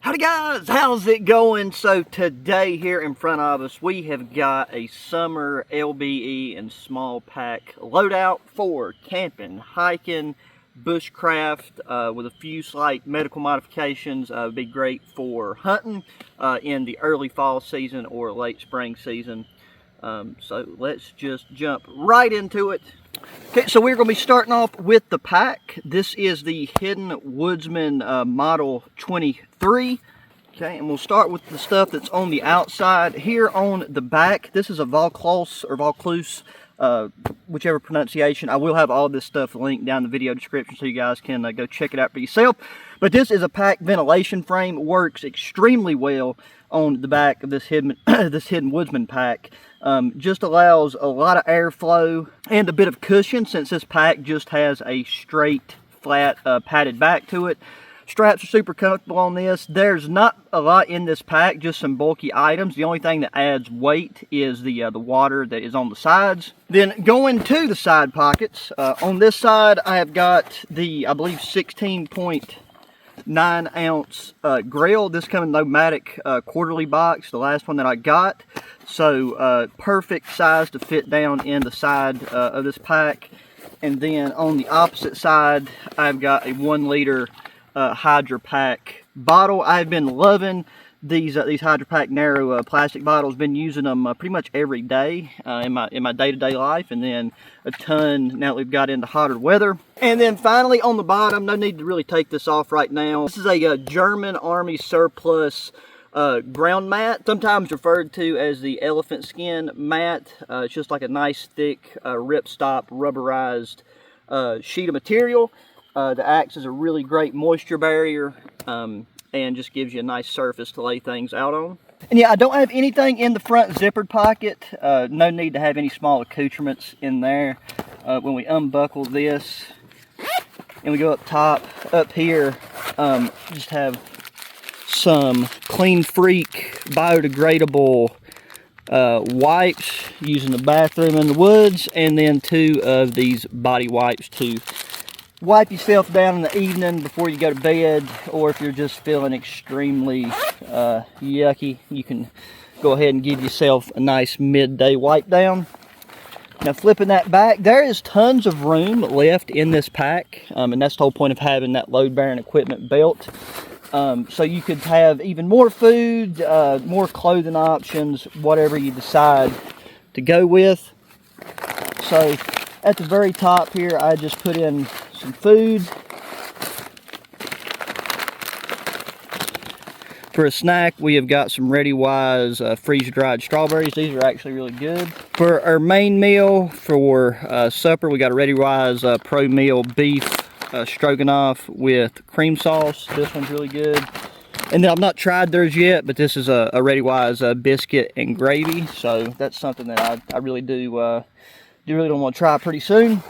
Howdy guys, how's it going? So today here in front of us we have got a summer LBE and small pack loadout for camping, hiking, bushcraft with a few slight medical modifications. Would be great for hunting in the early fall season or late spring season. So let's just jump right into it. Okay, so we're going to be starting off with the pack. This is the Hidden Woodsman Model 23. Okay, and we'll start with the stuff that's on the outside. Here on the back, this is a Vaucluse or Vaucluse, whichever pronunciation. I will have all this stuff linked down in the video description so you guys can go check it out for yourself. But this is a pack ventilation frame. Works extremely well on the back of this Hidden Woodsman pack. Just allows a lot of airflow and a bit of cushion since this pack just has a straight, flat, padded back to it. Straps are super comfortable on this. There's not a lot in this pack, just some bulky items. The only thing that adds weight is the water that is on the sides. Then going to the side pockets, on this side I have got the, I believe, 16.9 ounce grill. This coming Nomadic quarterly box, the last one that I got. So perfect size to fit down in the side of this pack. And then on the opposite side I've got a 1 liter Hydro Pack bottle. I've been loving these Hydro Pack narrow plastic bottles. Been using them pretty much every day in my day-to-day life, and then a ton now that we've got into hotter weather. And then finally on the bottom, no need to really take this off right now. This is a German Army surplus ground mat, sometimes referred to as the elephant skin mat. It's just like a nice thick ripstop rubberized sheet of material that acts as a really great moisture barrier and just gives you a nice surface to lay things out on. And yeah, I don't have anything in the front zippered pocket. No need to have any small accoutrements in there. When we unbuckle this and we go up top, up here, just have some Clean Freak biodegradable wipes using the bathroom in the woods, and then 2 of these body wipes to wipe yourself down in the evening before you go to bed, or if you're just feeling extremely yucky, you can go ahead and give yourself a nice midday wipe down. Now flipping that back, there is tons of room left in this pack, and that's the whole point of having that load bearing equipment belt. So you could have even more food, more clothing options, whatever you decide to go with. So at the very top here, I just put in some food. For a snack, we have got some Ready Wise freeze-dried strawberries. These are actually really good. For our main meal, for supper, we got a Ready Wise Pro Meal beef stroganoff with cream sauce. This one's really good. And then I've not tried theirs yet, but this is a Ready Wise biscuit and gravy. So that's something that I really do really don't want to try pretty soon.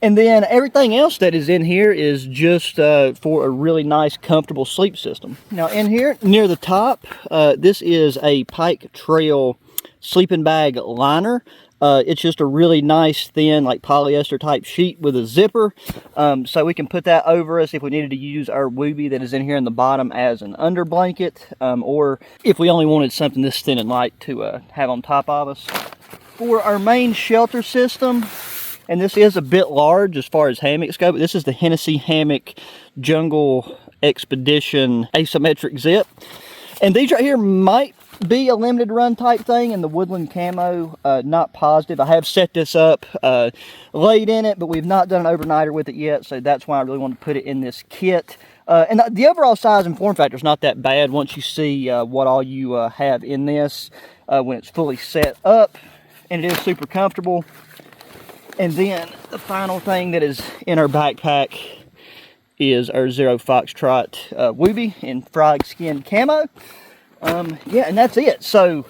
And then everything else that is in here is just for a really nice, comfortable sleep system. Now in here, near the top, this is a Cuic Trail sleeping bag liner. It's just a really nice, thin, like polyester type sheet with a zipper. So we can put that over us if we needed to use our Woobie that is in here in the bottom as an under blanket. Or if we only wanted something this thin and light to have on top of us. For our main shelter system, and this is a bit large as far as hammocks go, but this is the Hennessy Hammock Jungle Expedition Asymmetric Zip. And these right here might be a limited run type thing in the woodland camo, not positive. I have set this up, laid in it, but we've not done an overnighter with it yet, so that's why I really want to put it in this kit. And the overall size and form factor is not that bad once you see what all you have in this when it's fully set up. And it is super comfortable. And then the final thing that is in our backpack is our Zero Foxtrot Woobie in frog skin camo. Yeah, and that's it. So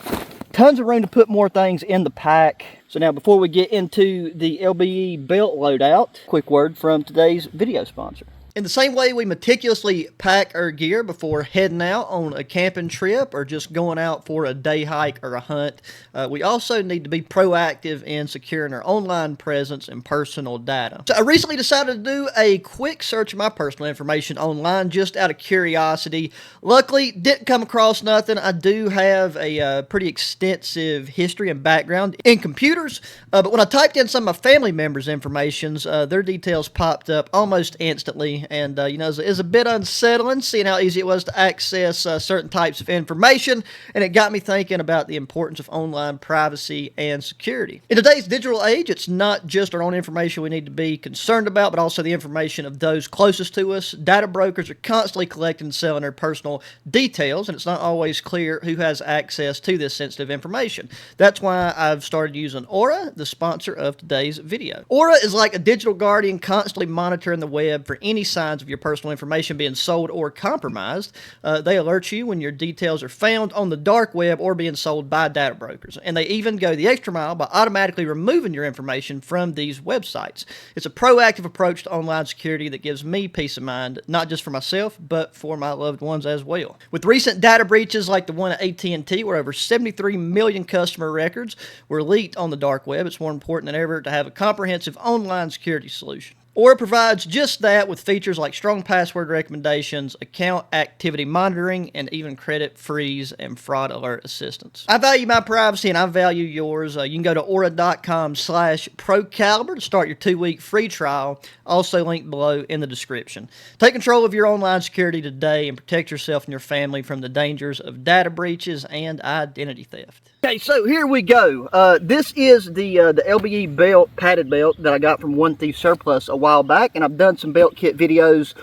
tons of room to put more things in the pack. So now before we get into the LBE belt loadout, quick word from today's video sponsor. In the same way we meticulously pack our gear before heading out on a camping trip or just going out for a day hike or a hunt, we also need to be proactive in securing our online presence and personal data. So I recently decided to do a quick search of my personal information online just out of curiosity. Luckily, didn't come across nothing. I do have a pretty extensive history and background in computers, but when I typed in some of my family members' information, their details popped up almost instantly. And, you know, it was a bit unsettling seeing how easy it was to access certain types of information, and it got me thinking about the importance of online privacy and security. In today's digital age, it's not just our own information we need to be concerned about, but also the information of those closest to us. Data brokers are constantly collecting and selling their personal details, and it's not always clear who has access to this sensitive information. That's why I've started using Aura, the sponsor of today's video. Aura is like a digital guardian constantly monitoring the web for any signs of your personal information being sold or compromised. They alert you when your details are found on the dark web or being sold by data brokers. And they even go the extra mile by automatically removing your information from these websites. It's a proactive approach to online security that gives me peace of mind, not just for myself, but for my loved ones as well. With recent data breaches like the one at AT&T, where over 73 million customer records were leaked on the dark web, it's more important than ever to have a comprehensive online security solution. Aura provides just that with features like strong password recommendations, account activity monitoring, and even credit freeze and fraud alert assistance. I value my privacy and I value yours. You can go to aura.com/ProCaliber to start your 2-week free trial, also linked below in the description. Take control of your online security today and protect yourself and your family from the dangers of data breaches and identity theft. Okay, so here we go. This is the LBE belt, padded belt, that I got from One Thief Surplus a while back, and I've done some belt kit videos,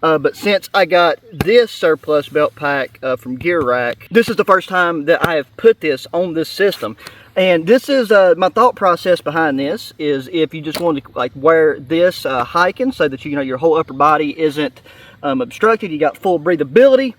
but since I got this surplus belt pack from Gear Rack, this is the first time that I have put this on this system. And this is my thought process behind this is if you just want to like wear this hiking so that you know your whole upper body isn't obstructed, you got full breathability,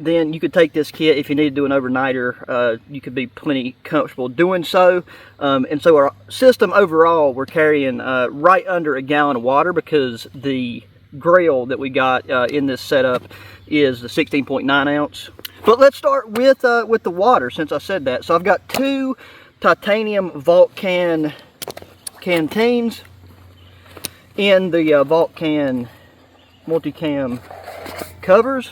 then you could take this kit if you need to do an overnighter. You could be plenty comfortable doing so. And so our system overall, we're carrying right under a gallon of water because the Grail that we got in this setup is the 16.9 ounce. But let's start with the water, since I said that. So I've got 2 titanium Vault Can canteens in the Vault Can multicam covers.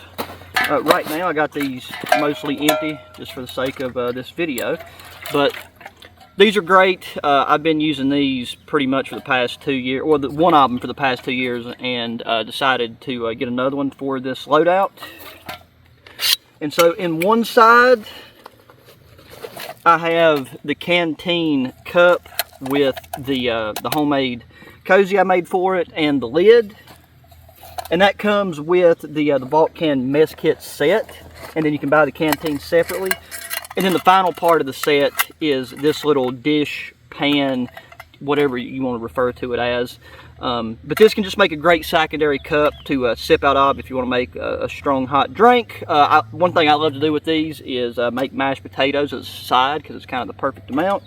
Right now I got these mostly empty just for the sake of this video, but these are great. I've been using these pretty much for the past 2 years, or one of them for the past 2 years, and decided to get another one for this loadout. And so in one side I have the canteen cup with the homemade cozy I made for it and the lid. And that comes with the Vault Can mess kit set, and then you can buy the canteen separately. And then the final part of the set is this little dish, pan, whatever you want to refer to it as. But this can just make a great secondary cup to sip out of if you want to make a strong hot drink. One thing I love to do with these is make mashed potatoes as a side because it's kind of the perfect amount.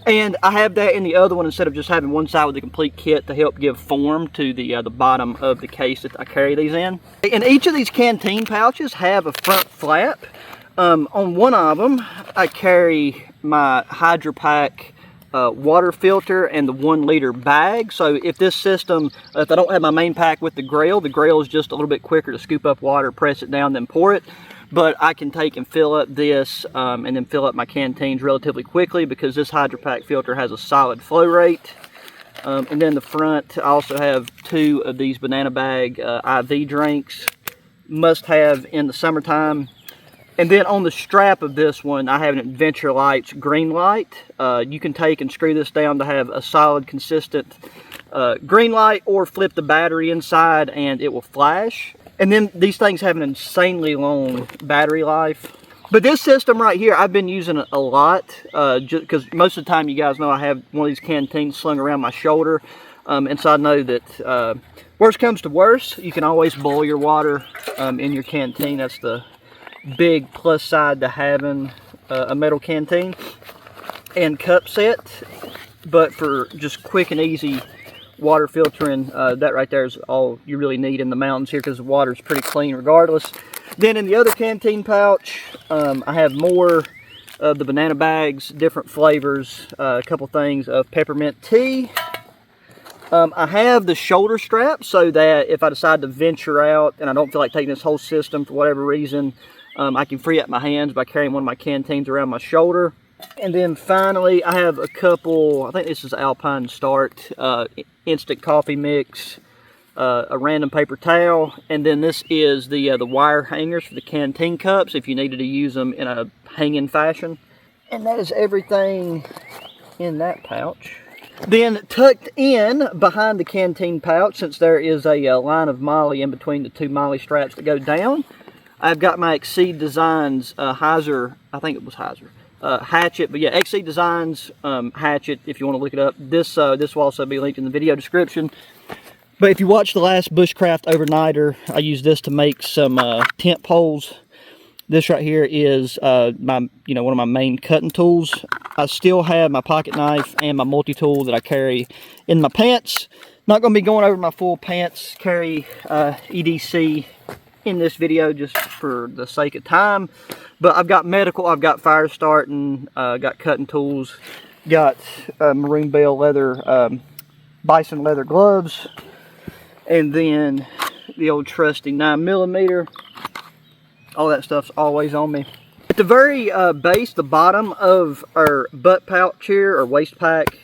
And I have that in the other one instead of just having one side with the complete kit to help give form to the bottom of the case that I carry these in. And each of these canteen pouches have a front flap. On one of them, I carry my Hydro Pack water filter and the 1 liter bag. So if this system, if I don't have my main pack with the Grail is just a little bit quicker to scoop up water, press it down, then pour it. But I can take and fill up this and then fill up my canteens relatively quickly because this Hydro Pack filter has a solid flow rate. And then the front, I also have 2 of these banana bag IV drinks, must have in the summertime. And then on the strap of this one, I have an Adventure Lights green light. You can take and screw this down to have a solid, consistent green light, or flip the battery inside and it will flash. And then these things have an insanely long battery life. But this system right here, I've been using it a lot, just because most of the time, you guys know I have one of these canteens slung around my shoulder. And so I know that worst comes to worst, you can always boil your water in your canteen. That's the big plus side to having a metal canteen and cup set. But for just quick and easy water filtering. That right there is all you really need in the mountains here, because the water is pretty clean regardless. Then in the other canteen pouch, I have more of the banana bags, different flavors, a couple things of peppermint tea. I have the shoulder strap so that if I decide to venture out and I don't feel like taking this whole system for whatever reason, I can free up my hands by carrying one of my canteens around my shoulder. And then finally, I have a couple, I think this is Alpine Start, instant coffee mix, a random paper towel, and then this is the wire hangers for the canteen cups if you needed to use them in a hanging fashion. And that is everything in that pouch. Then tucked in behind the canteen pouch, since there is a line of MOLLE in between the two MOLLE straps that go down, I've got my Exceed Designs Heiser, I think it was Heiser, hatchet, but yeah, Exceed Designs hatchet, if you want to look it up. This will also be linked in the video description. But if you watched the last Bushcraft Overnighter, I used this to make some tent poles. This right here is one of my main cutting tools. I still have my pocket knife and my multi-tool that I carry in my pants. Not going to be going over my full pants carry EDC in this video just for the sake of time. But I've got medical, I've got fire starting, got cutting tools, got maroon bale leather, bison leather gloves, and then the old trusty 9mm. All that stuff's always on me. At the very base, the bottom of our butt pouch here, or waist pack,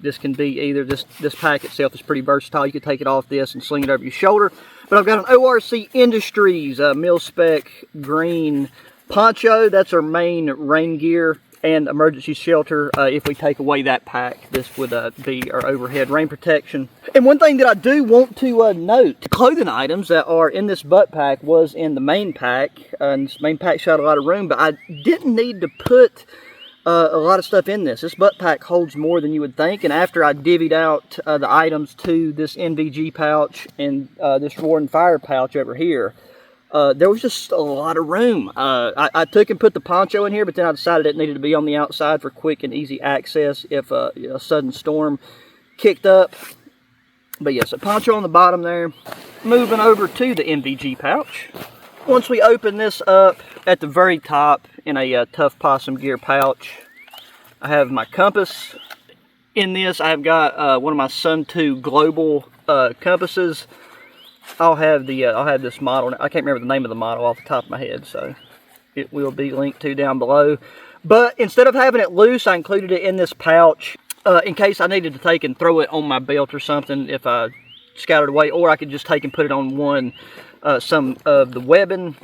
this can be either, this pack itself is pretty versatile. You could take it off this and sling it over your shoulder. But I've got an ORC Industries mil-spec green poncho. That's our main rain gear and emergency shelter. If we take away that pack, this would be our overhead rain protection. And one thing that I do want to note, the clothing items that are in this butt pack was in the main pack, and this main pack shot a lot of room, but I didn't need to put a lot of stuff in this. This butt pack holds more than you would think, and after I divvied out the items to this MVG pouch and this Roaring Fire pouch over here, there was just a lot of room. I took and put the poncho in here, but then I decided it needed to be on the outside for quick and easy access if a sudden storm kicked up. But yes, a poncho on the bottom there. Moving over to the MVG pouch. Once we open this up, at the very top in a Tough Possum Gear pouch, I have my compass. In this, I've got one of my Sun 2 Global compasses. I'll have this model. I can't remember the name of the model off the top of my head, so it will be linked to down below. But instead of having it loose, I included it in this pouch in case I needed to take and throw it on my belt or something if I scouted away, or I could just take and put it on some of the webbing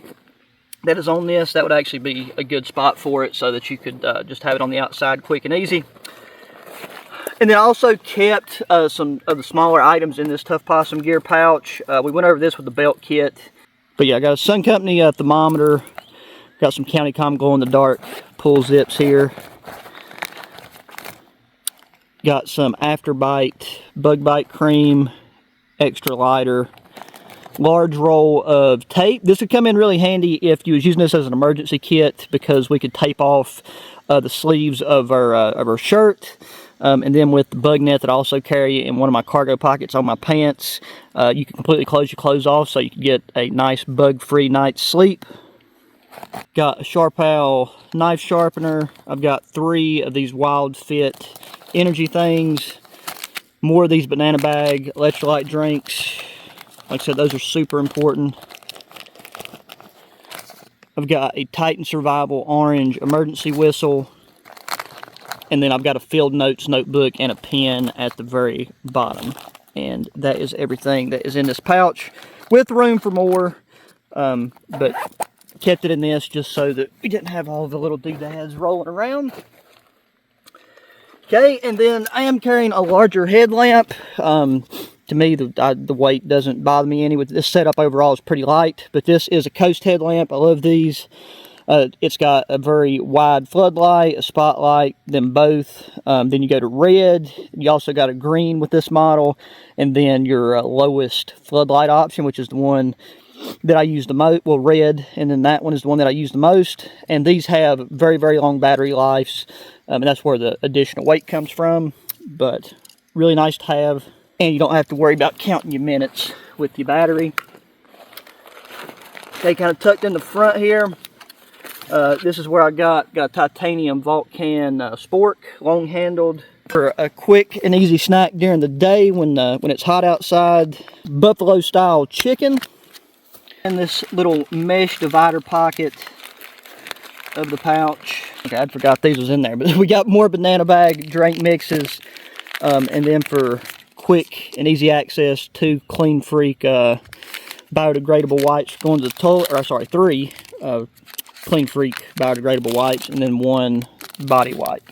that is on this. That would actually be a good spot for it, so that you could just have it on the outside quick and easy. And then I also kept some of the smaller items in this Tough Possum Gear pouch. We went over this with the belt kit. But yeah, I got a Sun Company thermometer. Got some County Com glow-in-the-dark pull zips here. Got some Afterbite bug bite cream, extra lighter, large roll of tape. This would come in really handy if you was using this as an emergency kit, because we could tape off the sleeves of our shirt. And then with the bug net that I also carry in one of my cargo pockets on my pants, you can completely close your clothes off so you can get a nice bug-free night's sleep. Got a Sharp Owl knife sharpener. I've got 3 of these Wild Fit energy things. More of these banana bag electrolyte drinks. Like I said, those are super important. I've got a Titan Survival orange emergency whistle. And then I've got a field notes notebook and a pen at the very bottom. And that is everything that is in this pouch, with room for more. But kept it in this just so that we didn't have all the little doodads rolling around. Okay, and then I am carrying a larger headlamp. To me, the weight doesn't bother me any. With this setup overall is pretty light, but this is a Coast headlamp. I love these. It's got a very wide floodlight, a spotlight, them both. Then you go to red. You also got a green with this model, and then your lowest floodlight option, which is the one that I use the most. Well, red, and then that one is the one that I use the most. And these have very, very long battery lives, and that's where the additional weight comes from. But really nice to have. and you don't have to worry about counting your minutes with your battery. Okay, kind of tucked in the front here. This is where I got a titanium Vulcan spork, long handled, for a quick and easy snack during the day when it's hot outside. Buffalo style chicken, and this little mesh divider pocket of the pouch. Okay, I forgot these was in there, but we got more banana bag drink mixes, and then for quick and easy access, 2 Clean Freak biodegradable wipes going to the toilet, or sorry, 3 Clean Freak biodegradable wipes, and then 1 body wipe.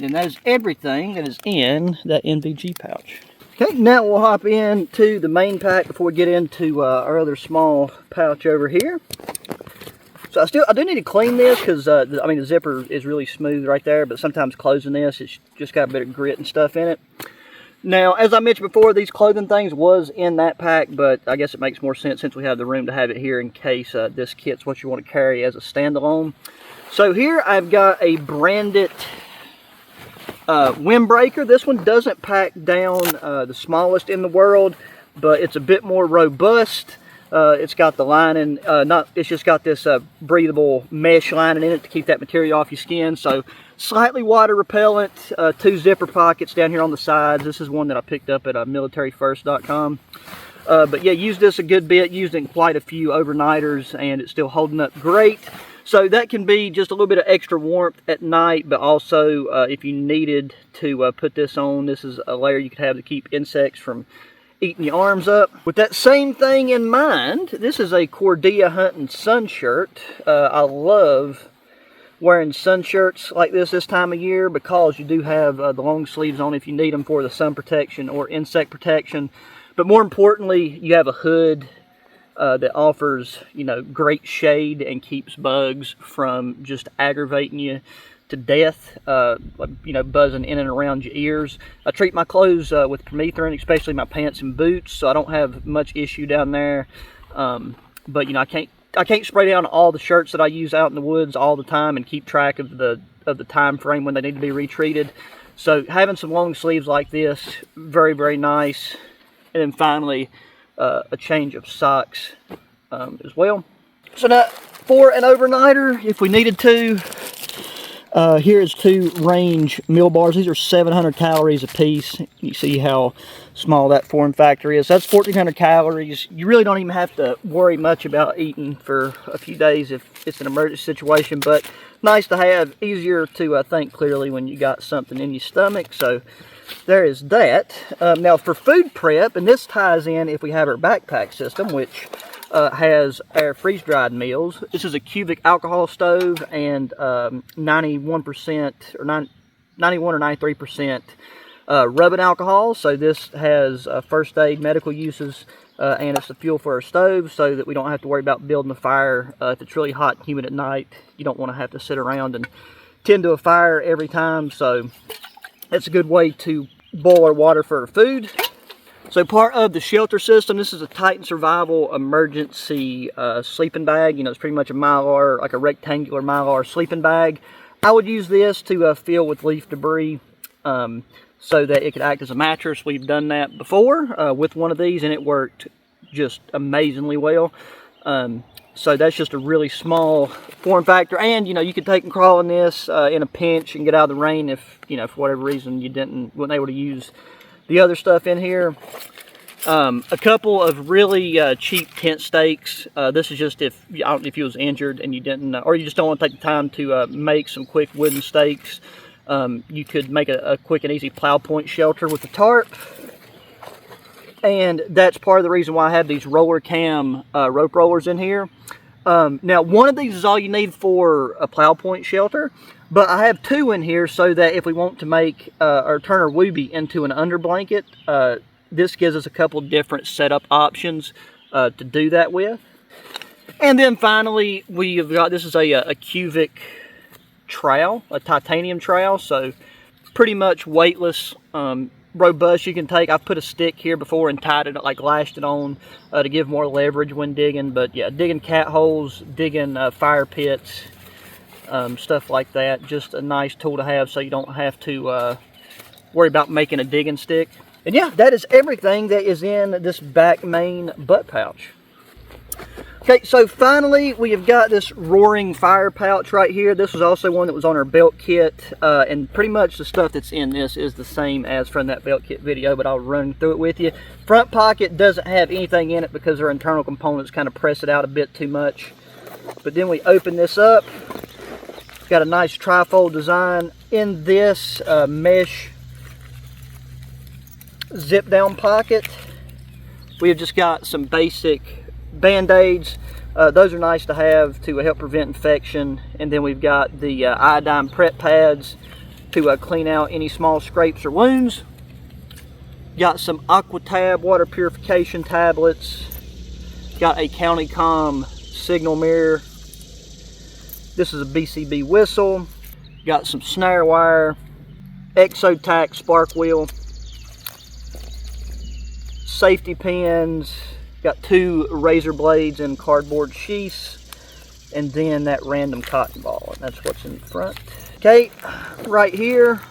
And that is everything that is in that MVG pouch. Okay, now we'll hop into the main pack before we get into our other small pouch over here. So I do need to clean this because I mean the zipper is really smooth right there, but sometimes closing this, it's just got a bit of grit and stuff in it. Now, as I mentioned before, these clothing things was in that pack, but I guess it makes more sense since we have the room to have it here in case this kit's what you want to carry as a standalone. So here I've got a branded windbreaker. This one doesn't pack down the smallest in the world, but it's a bit more robust. It's got the lining, it's just got this breathable mesh lining in it to keep that material off your skin. So slightly water repellent, 2 zipper pockets down here on the sides. This is one that I picked up at militaryfirst.com. But yeah, used this a good bit, used it in quite a few overnighters, and it's still holding up great. So that can be just a little bit of extra warmth at night, but also if you needed to put this on, this is a layer you could have to keep insects from eating your arms up. With that same thing in mind, this is a Cordage hunting sun shirt. I love wearing sun shirts like this time of year because you do have the long sleeves on if you need them for the sun protection or insect protection. But more importantly, you have a hood that offers, you know, great shade and keeps bugs from just aggravating you to death, you know, buzzing in and around your ears. I treat my clothes with permethrin, especially my pants and boots, so I don't have much issue down there. But you know, I can't spray down all the shirts that I use out in the woods all the time and keep track of the time frame when they need to be retreated. So having some long sleeves like this, very, very nice. And then finally, a change of socks as well. So now, for an overnighter, if we needed to, here is 2 range meal bars. These are 700 calories a piece. You see how small that form factor is. That's 1,400 calories. You really don't even have to worry much about eating for a few days if it's an emergency situation, but nice to have, easier to think clearly when you got something in your stomach. So there is that. Now for food prep, and this ties in if we have our backpack system, which has our freeze-dried meals. This is a Cuic alcohol stove and 91% or 91 or 93% rubbing alcohol. So this has first aid, medical uses, and it's the fuel for our stove so that we don't have to worry about building a fire. If it's really hot and humid at night, you don't want to have to sit around and tend to a fire every time. So that's a good way to boil our water for our food. So part of the shelter system, this is a Titan Survival emergency sleeping bag. You know, it's pretty much a Mylar, like a rectangular Mylar sleeping bag. I would use this to fill with leaf debris so that it could act as a mattress. We've done that before with one of these, and it worked just amazingly well. So that's just a really small form factor, and you know, you could take and crawl in this in a pinch and get out of the rain if, you know, for whatever reason you weren't able to use the other stuff in here. A couple of really cheap tent stakes. This is just if you was injured and you didn't, or you just don't want to take the time to make some quick wooden stakes. You could make a quick and easy plow point shelter with the tarp. And that's part of the reason why I have these roller cam rope rollers in here. Now, one of these is all you need for a plow point shelter, but I have 2 in here so that if we want to make or turn our Woobie into an under blanket, this gives us a couple different setup options to do that with. And then finally, we've got, this is a Cuic trowel, a titanium trowel, so pretty much weightless, robust. You can take, I've put a stick here before and tied it, like lashed it on to give more leverage when digging. But yeah, digging cat holes, digging fire pits, stuff like that. Just a nice tool to have so you don't have to worry about making a digging stick. And yeah, that is everything that is in this back main butt pouch. Okay, so finally we have got this roaring fire pouch right here. This was also one that was on our belt kit, and pretty much the stuff that's in this is the same as from that belt kit video, but I'll run through it with you. Front pocket doesn't have anything in it because our internal components kind of press it out a bit too much. But then we open this up. Got a nice trifold design in this mesh zip down pocket. We have just got some basic Band-Aids. Those are nice to have to help prevent infection. And then we've got the iodine prep pads to clean out any small scrapes or wounds. Got some AquaTab water purification tablets. Got a CountyCom signal mirror. This is a BCB whistle. Got some snare wire. Exotac spark wheel. Safety pins. Got 2 razor blades in cardboard sheaths, and then that random cotton ball, and that's what's in front. Okay, right here,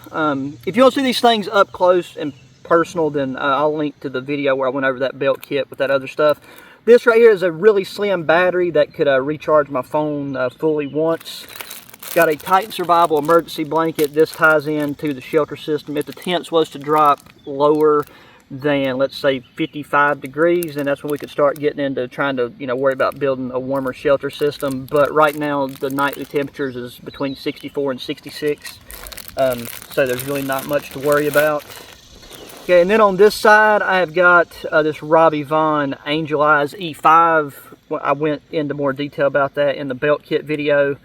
if you want to see these things up close and personal, then I'll link to the video where I went over that belt kit with that other stuff. This right here is a really slim battery that could recharge my phone fully once. Got a Titan Survival emergency blanket. This ties into the shelter system. If the temps was to drop lower than, let's say, 55 degrees, and that's when we could start getting into trying to, worry about building a warmer shelter system. But right now the nightly temperatures is between 64 and 66, so there's really not much to worry about. Okay, and then on this side I have got this Robbie Vaughn Angel Eyes E5. I went into more detail about that in the belt kit video.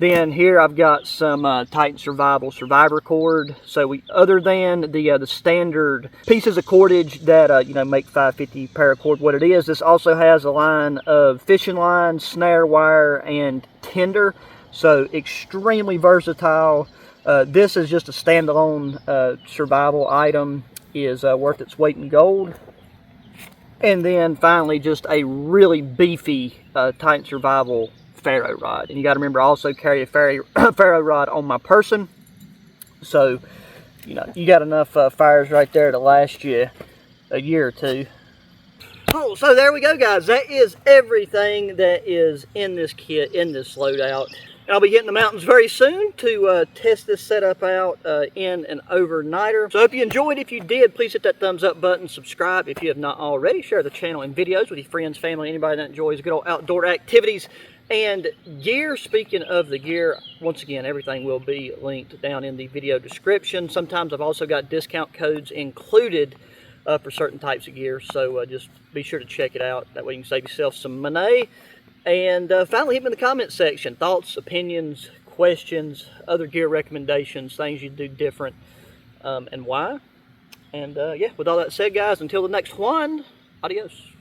Then here I've got some Titan Survival Survivor cord. So other than the standard pieces of cordage that make 550 paracord what it is, this also has a line of fishing line, snare wire, and tinder. So extremely versatile. This is just a standalone survival item, is worth its weight in gold. And then finally, just a really beefy Titan Survival ferro rod. And you got to remember, I also carry a ferro rod on my person, so you got enough fires right there to last you a year or two. Oh, so there we go, guys. That is everything that is in this kit, in this loadout. And I'll be hitting the mountains very soon to test this setup out in an overnighter. So I hope you enjoyed. If you did, please hit that thumbs up button, subscribe if you have not already, share the channel and videos with your friends, family, anybody that enjoys good old outdoor activities and gear. Speaking of the gear, once again, everything will be linked down in the video description. Sometimes I've also got discount codes included for certain types of gear, so just be sure to check it out. That way you can save yourself some money. And finally, hit me in the comment section. Thoughts, opinions, questions, other gear recommendations, things you do different, and why. And yeah, with all that said, guys, until the next one, adios.